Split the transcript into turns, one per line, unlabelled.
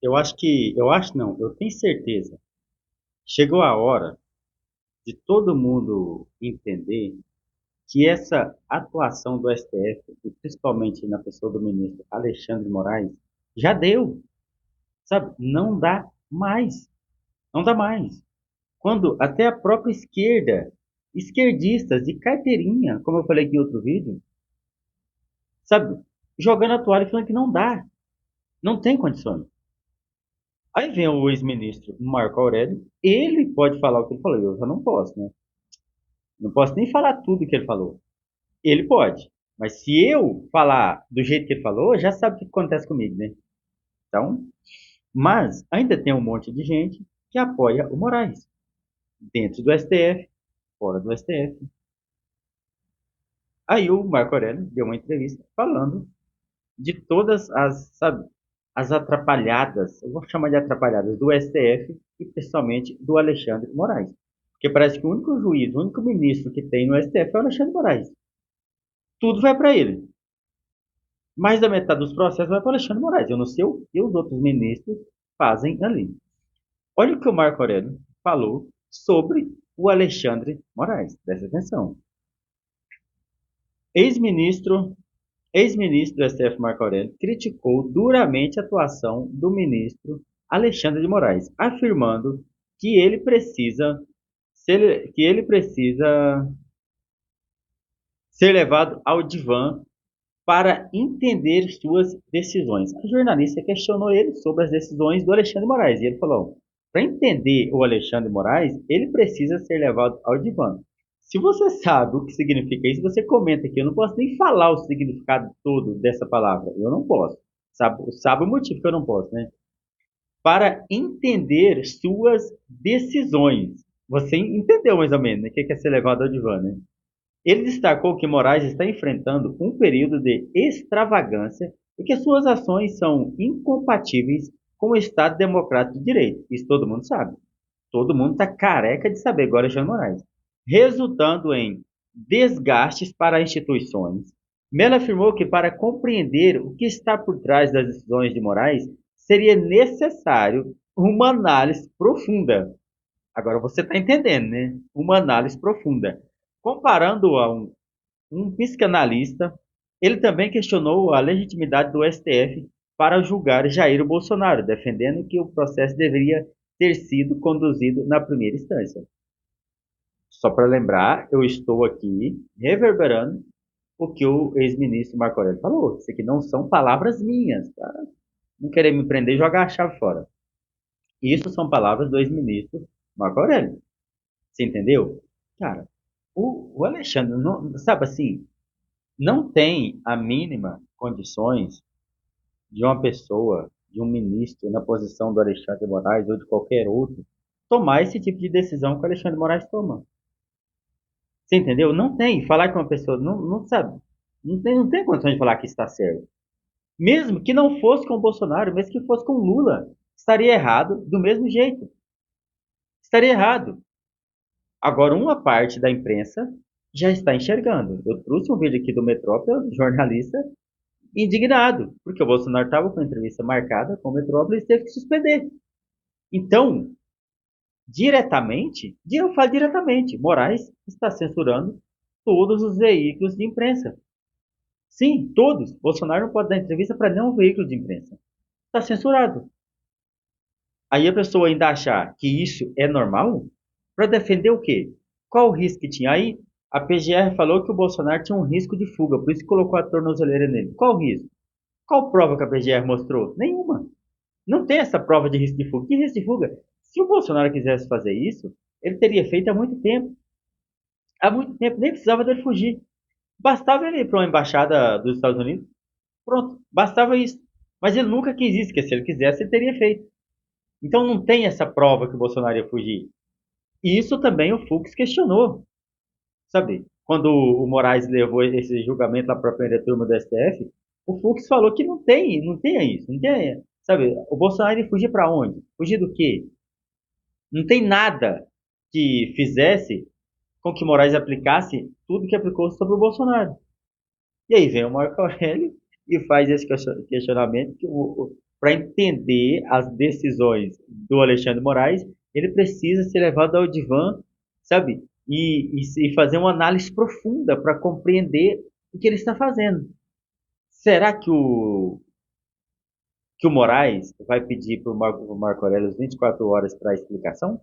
eu acho não, eu tenho certeza. Chegou a hora de todo mundo entender que essa atuação do STF, e principalmente na pessoa do ministro Alexandre de Moraes, já deu, sabe? Não dá mais, não dá mais. Quando até a própria esquerda, esquerdistas de carteirinha, como eu falei aqui em outro vídeo, sabe? Jogando a toalha e falando que não dá, não tem condições. Aí vem o ex-ministro Marco Aurélio, ele pode falar o que ele falou, eu já não posso, né? Não posso nem falar tudo que ele falou. Ele pode. Mas se eu falar do jeito que ele falou, já sabe o que acontece comigo, né? Então, mas ainda tem um monte de gente que apoia o Moraes, dentro do STF, fora do STF. Aí o Marco Aurélio deu uma entrevista falando de todas as, sabe, as atrapalhadas, eu vou chamar de atrapalhadas, do STF e principalmente do Alexandre de Moraes. Porque parece que o único juiz, o único ministro que tem no STF é o Alexandre de Moraes. Tudo vai para ele. Mais da metade dos processos vai para o Alexandre de Moraes. Eu não sei o que os outros ministros fazem ali. Olha o que o Marco Aurélio falou sobre o Alexandre de Moraes. Presta atenção. Ex-ministro Ex-ministro do STF Marco Aurélio criticou duramente a atuação do ministro Alexandre de Moraes, afirmando que ele precisa ser levado ao divã para entender suas decisões. A jornalista questionou ele sobre as decisões do Alexandre de Moraes e ele falou: para entender o Alexandre de Moraes, ele precisa ser levado ao divã. Se você sabe o que significa isso, você comenta aqui. Eu não posso nem falar o significado todo dessa palavra. Eu não posso. Sabe o motivo que eu não posso, né? Para entender suas decisões. Você entendeu mais ou menos, né? O que é ser levado ao divã, né? Ele destacou que Moraes está enfrentando um período de extravagância e que suas ações são incompatíveis com o Estado Democrático de Direito. Isso todo mundo sabe. Todo mundo está careca de saber agora, Jean Moraes. Resultando em desgastes para instituições. Mello afirmou que para compreender o que está por trás das decisões de Moraes, seria necessário uma análise profunda. Agora você está entendendo, né? Uma análise profunda. Comparando a um psicanalista, ele também questionou a legitimidade do STF para julgar Jair Bolsonaro, defendendo que o processo deveria ter sido conduzido na primeira instância. Só para lembrar, eu estou aqui reverberando o que o ex-ministro Marco Aurélio falou. Isso aqui não são palavras minhas, tá? Não querer me prender e jogar a chave fora. Isso são palavras do ex-ministro Marco Aurélio. Você entendeu? Cara, o Alexandre, não, sabe assim, não tem a mínima condições de uma pessoa, de um ministro na posição do Alexandre de Moraes ou de qualquer outro, tomar esse tipo de decisão que o Alexandre de Moraes toma. Você entendeu? Não tem. Falar que uma pessoa não sabe, não tem condição de falar que está certo. Mesmo que não fosse com o Bolsonaro, mesmo que fosse com o Lula, estaria errado do mesmo jeito. Estaria errado. Agora, uma parte da imprensa já está enxergando. Eu trouxe um vídeo aqui do Metrópole, jornalista, indignado, porque o Bolsonaro estava com a entrevista marcada com o Metrópole e teve que suspender. Então, diretamente, eu falo diretamente, Moraes está censurando todos os veículos de imprensa. Sim, todos. Bolsonaro não pode dar entrevista para nenhum veículo de imprensa. Está censurado. Aí a pessoa ainda achar que isso é normal, para defender o quê? Qual o risco que tinha? Aí a PGR falou que o Bolsonaro tinha um risco de fuga, por isso colocou a tornozeleira nele. Qual o risco? Qual prova que a PGR mostrou? Nenhuma. Não tem essa prova de risco de fuga. Que risco de fuga? Se o Bolsonaro quisesse fazer isso, ele teria feito há muito tempo. Há muito tempo, nem precisava dele fugir. Bastava ele ir para uma embaixada dos Estados Unidos. Pronto, bastava isso. Mas ele nunca quis isso, porque se ele quisesse, ele teria feito. Então não tem essa prova que o Bolsonaro ia fugir. E isso também o Fux questionou, sabe? Quando o Moraes levou esse julgamento lá para a primeira turma do STF, o Fux falou que não tem isso, não tem, sabe? O Bolsonaro ia fugir para onde? Fugir do quê? Não tem nada que fizesse com que Moraes aplicasse tudo que aplicou sobre o Bolsonaro. E aí vem o Marco Aurélio e faz esse questionamento que para entender as decisões do Alexandre de Moraes, ele precisa ser levado ao divã, sabe? E fazer uma análise profunda para compreender o que ele está fazendo. Será que o Moraes vai pedir para o Marco Aurélio 24 horas para a explicação?